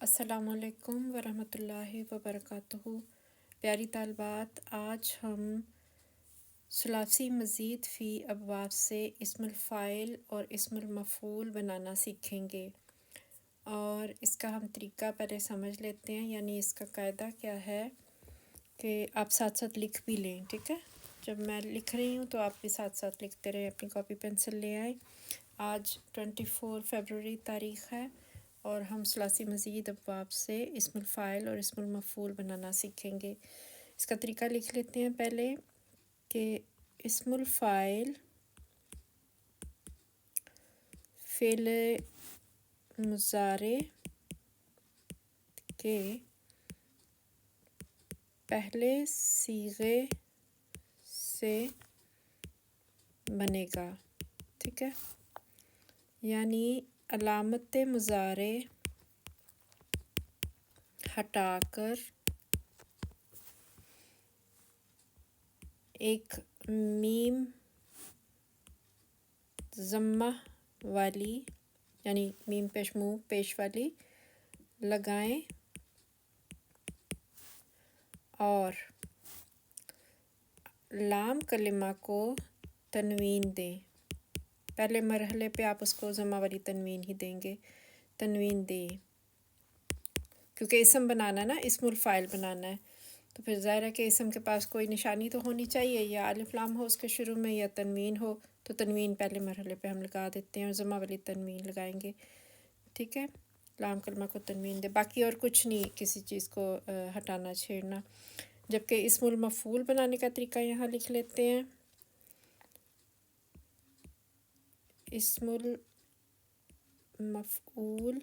السلام علیکم ورحمۃ اللہ وبرکاتہ۔ پیاری طالبات، آج ہم ثلاثی مزید فی ابواب سے اسم الفاعل اور اسم المفعول بنانا سیکھیں گے، اور اس کا ہم طریقہ پہلے سمجھ لیتے ہیں۔ یعنی اس کا قاعدہ کیا ہے کہ آپ ساتھ ساتھ لکھ بھی لیں، ٹھیک ہے؟ جب میں لکھ رہی ہوں تو آپ بھی ساتھ ساتھ لکھتے رہیں، اپنی کاپی پینسل لے آئیں۔ آج 24 فروری تاریخ ہے اور ہم ثلاثی مزید ابواب سے اسم الفاعل اور اسم المفعول بنانا سیکھیں گے۔ اس کا طریقہ لکھ لیتے ہیں پہلے کہ اسم الفاعل فعل مضارع کے پہلے صیغے سے بنے گا، ٹھیک ہے؟ یعنی علامت مضارع ہٹا کر ایک میم ضمہ والی، یعنی میم پیش منہ پیش والی لگائیں اور لام کلمہ کو تنوین دیں۔ پہلے مرحلے پہ آپ اس کو ضمہ والی تنوین ہی دیں گے، تنوین دیں، کیونکہ اسم بنانا ہے نا، اسم الفاعل بنانا ہے، تو پھر ظاہر ہے کہ اسم کے پاس کوئی نشانی تو ہونی چاہیے، یا الف لام ہو اس کے شروع میں یا تنوین ہو، تو تنوین پہلے مرحلے پہ ہم لگا دیتے ہیں اور ضمہ والی تنوین لگائیں گے، ٹھیک ہے؟ لام کلمہ کو تنوین دے، باقی اور کچھ نہیں کسی چیز کو ہٹانا چھیڑنا۔ جبکہ اسم المفعول بنانے کا طریقہ یہاں لکھ لیتے ہیں۔ اسم المفعول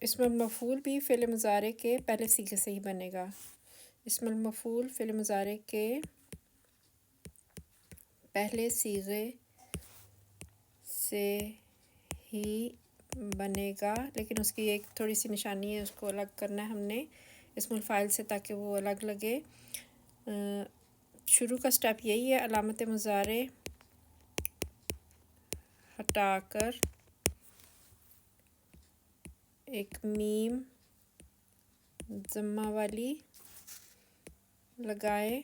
اسم المفعول بھی فعل مضارع کے پہلے صیغے سے ہی بنے گا۔ اسم المفعول فعل مضارع کے پہلے صیغے سے ہی بنے گا، لیکن اس کی ایک تھوڑی سی نشانی ہے، اس کو الگ کرنا ہے ہم نے اسم الفاعل سے تاکہ وہ الگ لگے۔ شروع کا سٹیپ یہی ہے، علامت مضارع ہٹا کر ایک میم ضمہ والی لگائے،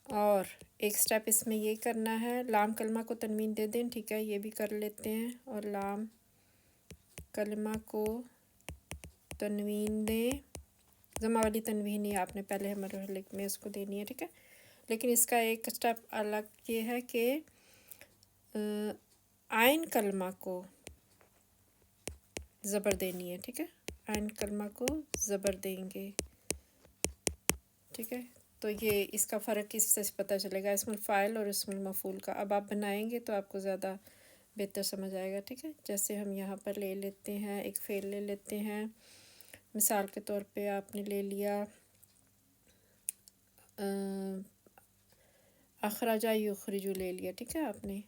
اور ایک سٹیپ اس میں یہ کرنا ہے، لام کلمہ کو تنوین دے دیں، ٹھیک ہے؟ یہ بھی کر لیتے ہیں، اور لام کلمہ کو تنوین دیں، ضمہ والی تنوین ہی آپ نے پہلے مرحلے میں اس کو دینی ہے، ٹھیک ہے؟ لیکن اس کا ایک سٹیپ الگ یہ ہے کہ عین کلمہ کو زبر دینی ہے، ٹھیک ہے؟ عین کلمہ کو زبر دیں گے، ٹھیک ہے؟ تو یہ اس کا فرق اس سے پتہ چلے گا، اسم الفاعل اور اسم المفعول کا۔ اب آپ بنائیں گے تو آپ کو زیادہ بہتر سمجھ آئے گا، ٹھیک ہے؟ جیسے ہم یہاں پر لے لیتے ہیں، ایک فعل لے لیتے ہیں، مثال کے طور پہ آپ نے لے لیا اخرجہ یخرجو لے لیا، ٹھیک ہے؟ آپ نے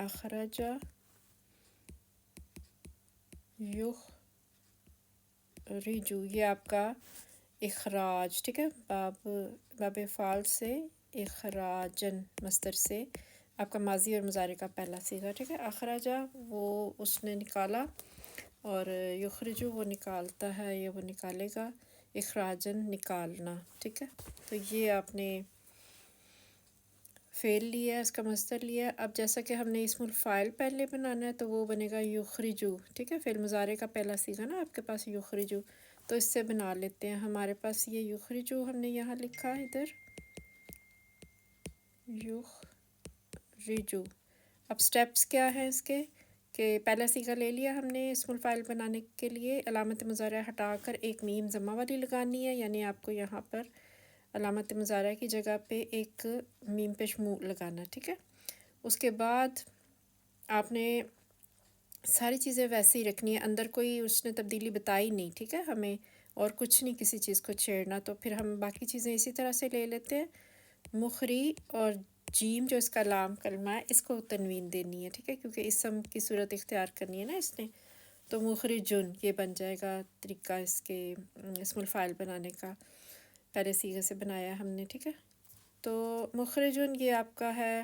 اخرجہ یخرجو، یہ آپ کا اخراج، ٹھیک ہے؟ باب فعل سے اخراجن مصدر سے آپ کا ماضی اور مضارع کا پہلا صیغہ، ٹھیک ہے؟ اخرجہ وہ اس نے نکالا، اور یخرجو وہ نکالتا ہے یا وہ نکالے گا، اخراجن نکالنا، ٹھیک ہے؟ تو یہ آپ نے فعل لیا، اس کا مصدر لیا۔ اب جیسا کہ ہم نے اسم الفاعل پہلے بنانا ہے تو وہ بنے گا یخرجو، ٹھیک ہے؟ فعل مضارع کا پہلا صیغہ نا آپ کے پاس یخرجو، تو اس سے بنا لیتے ہیں۔ ہمارے پاس یہ یخرجو ہم نے یہاں لکھا ادھر یخرجو۔ اب سٹیپس کیا ہیں اس کے کہ پہلا صیغہ لے لیا ہم نے اسم الفاعل بنانے کے لیے، علامت مضارع ہٹا کر ایک میم ضمہ والی لگانی ہے، یعنی آپ کو یہاں پر علامت مضارع کی جگہ پہ ایک میم پیش منہ لگانا، ٹھیک ہے؟ اس کے بعد آپ نے ساری چیزیں ویسے ہی رکھنی ہے، اندر کوئی اس نے تبدیلی بتائی نہیں، ٹھیک ہے؟ ہمیں اور کچھ نہیں کسی چیز کو چھیڑنا، تو پھر ہم باقی چیزیں اسی طرح سے لے لیتے ہیں۔ مخری اور جیم جو اس کا لام کلمہ ہے، اس کو تنوین دینی ہے، ٹھیک ہے؟ کیونکہ اسم کی صورت اختیار کرنی ہے نا اس نے، تو مخرجن یہ بن جائے گا طریقہ اس کے اسم الفاعل بنانے کا، پہلے صیغے سے بنایا ہم نے، ٹھیک ہے؟ تو مخرجن یہ آپ کا ہے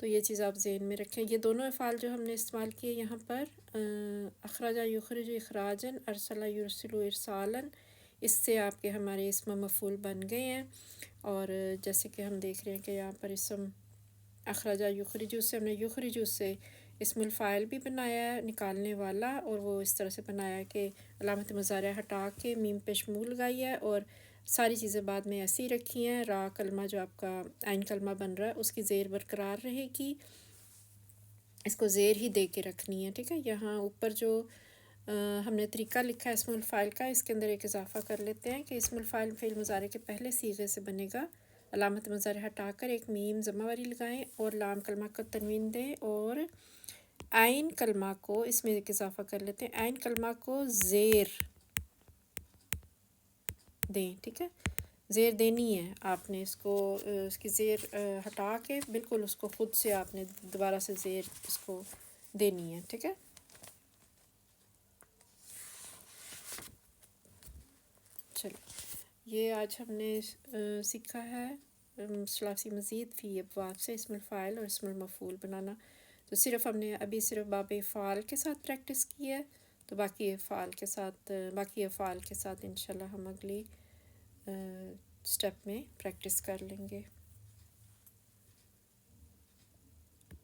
تو یہ چیز آپ ذہن میں رکھیں. یہ دونوں افعال جو ہم نے استعمال کیے یہاں پر اخرج یخرج اخراجن، ارسل یرسل ارسالن، اس سے آپ کے ہمارے اسم مفعول بن گئے ہیں. اور جیسے کہ ہم دیکھ رہے ہیں کہ یہاں پر اسم اخرج یخرج سے ہم نے یخرج سے اسم الفاعل بھی بنایا ہے نکالنے والا، اور وہ اس طرح سے بنایا کہ علامت مضارع ہٹا کے میم پہ شمول لگائی ہے اور ساری چیزیں بعد میں ایسی رکھی ہیں. را کلمہ جو آپ کا عین کلمہ بن رہا ہے اس کی زیر برقرار رہے گی، اس کو زیر ہی دے کے رکھنی ہے. ٹھیک ہے، یہاں اوپر جو ہم نے طریقہ لکھا ہے اسم الفاعل کا، اس کے اندر ایک اضافہ کر لیتے ہیں کہ اسم الفاعل فعل مضارع کے پہلے صیغے سے بنے گا. علامت مضارع ہٹا کر ایک میم ضمہ والی لگائیں اور لام کلمہ کو تنوین دیں، اور عین کلمہ کو اس میں ایک اضافہ کر لیتے ہیں، عین کلمہ کو زیر دیں. ٹھیک ہے، زیر دینی ہے آپ نے، اس کو اس کی زیر ہٹا کے بالکل اس کو خود سے آپ نے دوبارہ سے زیر اس کو دینی ہے. ٹھیک ہے، چلو یہ آج ہم نے سیکھا ہے ثلاثی مزید فی ابواب سے اسم الفاعل اور اسم المفعول بنانا. تو صرف ہم نے ابھی صرف باب افعال کے ساتھ پریکٹس کی ہے، تو باقی افعال کے ساتھ انشاءاللہ ہم اگلی اسٹیپ میں پریکٹس کر لیں گے.